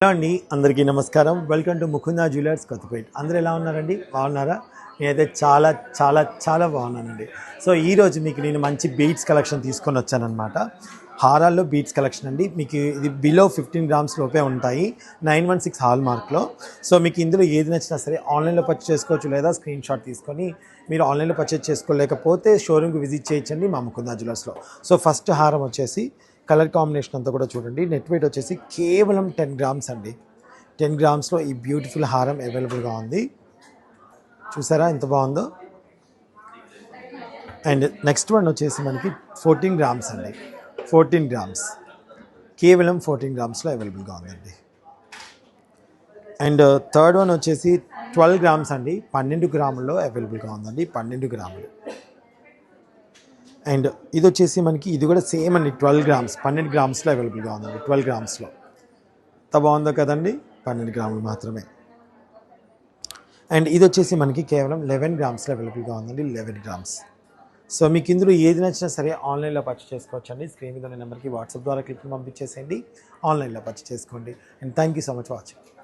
Hello అండి, అందరికీ నమస్కారం. Welcome to Mukunda Jewellers Kothapeta. అందరూ ఎలా ఉన్నారండి? బాగున్నారా? నేనైతే చాలా చాలా చాలా బాగున్నానండి. సో ఈరోజు మీకు నేను మంచి బీడ్స్ కలెక్షన్ తీసుకొని వచ్చానమాట. హారాల్లో బీడ్స్ కలెక్షన్ అండి. మీకు ఇది బిలో 15 గ్రామ్స్ లోపే ఉంటాయి, 916 హాల్ మార్క్లో. సో మీకు ఇందులో ఏది నచ్చినా సరే ఆన్లైన్లో పర్చేస్ చేసుకోవచ్చు, లేదా స్క్రీన్ షాట్ తీసుకొని మీరు ఆన్లైన్లో పర్చేస్ చేసుకోలేకపోతే షోరూమ్కి విజిట్ చేయొచ్చండి మా ముకుందా జ్యువెలర్స్లో. సో ఫస్ట్ హారం వచ్చేసి కలర్ కాంబినేషన్ అంతా కూడా చూడండి. నెట్ వెయిట్ వచ్చేసి కేవలం 10 గ్రామ్స్ అండి. 10 గ్రామ్స్లో ఈ బ్యూటిఫుల్ హారం అవైలబుల్గా ఉంది. చూసారా ఎంత బాగుందో. అండ్ నెక్స్ట్ వన్ వచ్చేసి మనకి 14 గ్రామ్స్ అండి. 14 గ్రామ్స్, కేవలం 14 గ్రామ్స్లో అవైలబుల్గా ఉందండి. అండ్ థర్డ్ వన్ వచ్చేసి 12 గ్రామ్స్ అండి. 12 గ్రాముల్లో అవైలబుల్గా ఉందండి. 12 గ్రాములు. అండ్ ఇది వచ్చేసి మనకి ఇది కూడా సేమ్ అండి. 12 గ్రామ్స్, 12 గ్రామ్స్లో అవైలబుల్గా ఉందండి. 12 గ్రామ్స్లో ఎంత బాగుందో కదండి. 12 గ్రాములు మాత్రమే. అండ్ ఇది వచ్చేసి మనకి కేవలం 11 గ్రామ్స్లో అవైలబుల్గా ఉందండి. 11 గ్రామ్స్. సో మీకు ఇందులో ఏది నచ్చినా సరే ఆన్లైన్లో పర్చేస్ చేసుకోవచ్చు అండి. స్క్రీన్ మీద ఉన్న నెంబర్కి వాట్సాప్ ద్వారా క్లిక్ పంపించేసేయండి, ఆన్లైన్లో పర్చేస్ చేసుకోండి. And thank you so much for watching.